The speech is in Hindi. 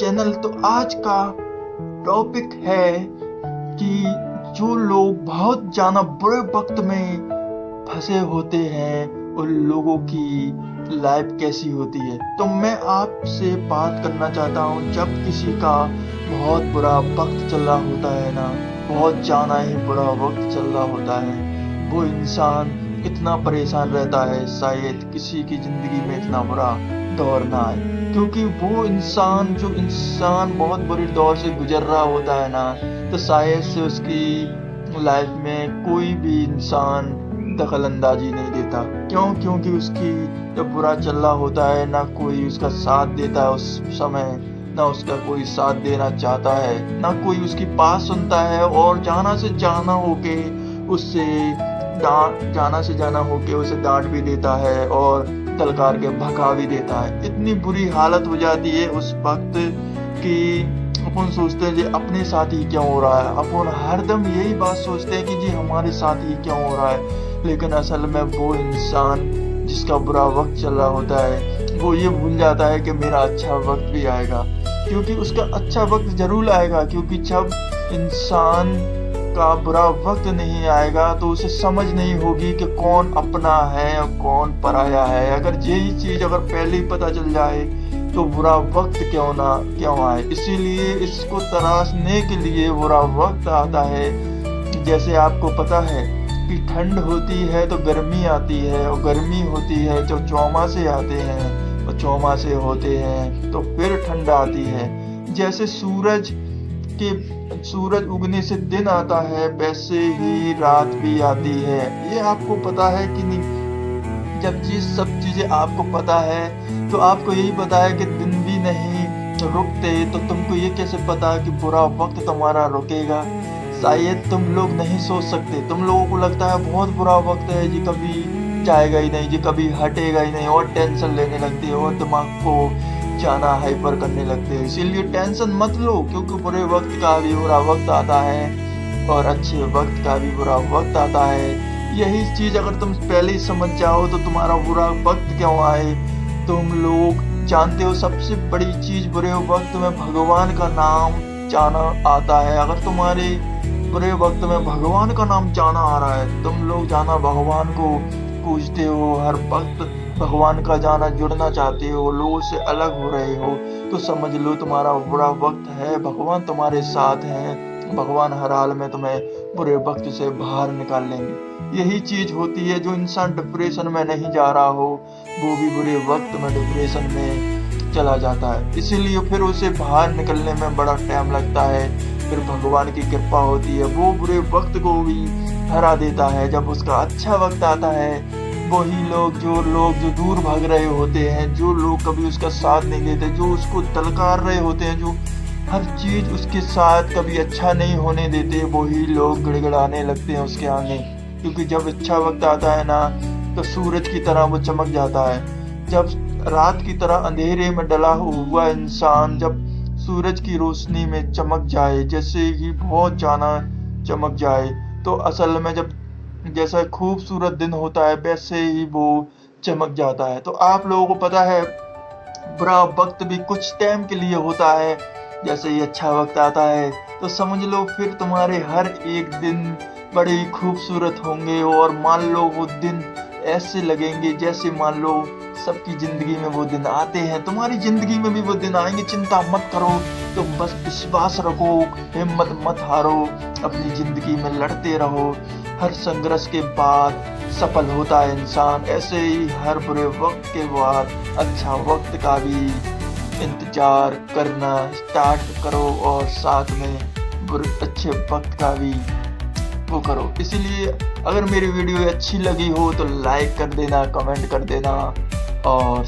चैनल। तो आज का टॉपिक है कि जो लोग बहुत ज़्यादा बुरे वक्त में फंसे होते हैं उन लोगों की लाइफ कैसी होती है। तो मैं आपसे बात करना चाहता हूँ, जब किसी का बहुत बुरा वक्त चल रहा होता है ना, बहुत ज़्यादा ही बुरा वक्त चल रहा होता है, वो इंसान इतना परेशान रहता है शायद किसी की ज़िंदगी में इतना बुरा दौर ना आए। क्योंकि वो इंसान बहुत बुरी दौर से गुजर रहा होता है ना, तो शायद से उसकी लाइफ में कोई भी इंसान दखल अंदाजी नहीं देता। क्योंकि उसकी जब बुरा चल रहा होता है ना कोई उसका साथ देता है उस समय, ना उसका कोई साथ देना चाहता है, ना कोई उसकी बात सुनता है, और जाना से जाना होके उसे डांट भी देता है और तलकार के भगा भी देता है। इतनी बुरी हालत हो जाती है उस वक्त कि अपन सोचते हैं जी अपने साथ ही क्यों हो रहा है। अपन हरदम यही बात सोचते हैं कि जी हमारे साथ ही क्यों हो रहा है, लेकिन असल में वो इंसान जिसका बुरा वक्त चल रहा होता है वो ये भूल जाता है कि मेरा अच्छा वक्त भी आएगा। क्योंकि उसका अच्छा वक्त जरूर आएगा, क्योंकि जब इंसान का बुरा वक्त नहीं आएगा तो उसे समझ नहीं होगी कि कौन अपना है और कौन पराया है। अगर यही चीज पहले ही पता चल जाए तो बुरा वक्त क्यों आए। इसीलिए इसको तराशने के लिए बुरा वक्त आता है। जैसे आपको पता है कि ठंड होती है तो गर्मी आती है, और गर्मी होती है तो चौमासे आते हैं, और चौमासे होते हैं तो फिर ठंड आती है। जैसे सूरज उगने से दिन आता है वैसे ही रात भी आती है। ये आपको पता है कि नहीं? जब सब चीजें आपको पता है तो आपको यही पता है कि दिन भी नहीं रुकते, तो तुमको ये कैसे पता कि बुरा वक्त तुम्हारा रुकेगा? शायद तुम लोग नहीं सोच सकते। तुम लोगों को लगता है बहुत बुरा वक्त है जी, कभी जाएगा ही नहीं जी, कभी हटेगा ही नहीं, और टेंशन लेने लगते हो और दिमाग को जाना हाइपर करने लगते हैं। इसीलिए टेंशन मत लो, क्योंकि बुरे वक्त का भी बुरा वक्त आता है और अच्छे वक्त का भी बुरा वक्त आता है। यही चीज अगर तुम पहले ही समझ जाओ तो तुम्हारा बुरा वक्त क्यों आए। तुम लोग जानते हो सबसे बड़ी चीज बुरे वक्त में भगवान का नाम जाना आता है। अगर तुम्हारे बुरे वक्त में भगवान का नाम जाना आ रहा है, तुम लोग जाना भगवान को पूजते हो, हर वक्त भगवान का जाना जुड़ना चाहते हो, लोगों से अलग हो रहे हो, तो समझ लो तुम्हारा बुरा वक्त है। भगवान तुम्हारे साथ हैं, भगवान हर हाल में तुम्हें बुरे वक्त से बाहर निकाल लेंगे। यही चीज होती है। जो इंसान डिप्रेशन में नहीं जा रहा हो वो भी बुरे वक्त में डिप्रेशन में चला जाता है, इसीलिए फिर उसे बाहर निकलने में बड़ा टाइम लगता है। फिर भगवान की कृपा होती है, वो बुरे वक्त को भी हरा देता है। जब उसका अच्छा वक्त आता है, वही लोग जो दूर भाग रहे होते हैं, जो लोग कभी उसका साथ नहीं देते, जो उसको तलकार रहे होते हैं, जो हर चीज उसके साथ कभी अच्छा नहीं होने देते, वही लोग गिड़गिड़ाने लगते हैं उसके आगे। क्योंकि जब अच्छा वक्त आता है ना तो सूरज की तरह वो चमक जाता है। जब रात की तरह अंधेरे में डला हुआ इंसान जब सूरज की रोशनी में चमक जाए, जैसे ही बहुत ज्यादा चमक जाए, तो असल में जब जैसा खूबसूरत दिन होता है वैसे ही वो चमक जाता है। तो आप लोगों को पता है बुरा वक्त भी कुछ टाइम के लिए होता है, जैसे ही अच्छा वक्त आता है तो समझ लो फिर तुम्हारे हर एक दिन बड़े ही खूबसूरत होंगे। और मान लो वो दिन ऐसे लगेंगे जैसे मान लो सबकी जिंदगी में वो दिन आते हैं, तुम्हारी जिंदगी में भी वो दिन आएंगे। चिंता मत करो, तुम बस विश्वास रखो, हिम्मत मत हारो, अपनी जिंदगी में लड़ते रहो। हर संघर्ष के बाद सफल होता है इंसान। ऐसे ही हर बुरे वक्त के बाद अच्छा वक्त का भी इंतजार करना स्टार्ट करो, और साथ में अच्छे वक्त का भी वो करो। इसीलिए अगर मेरी वीडियो अच्छी लगी हो तो लाइक कर देना, कमेंट कर देना, और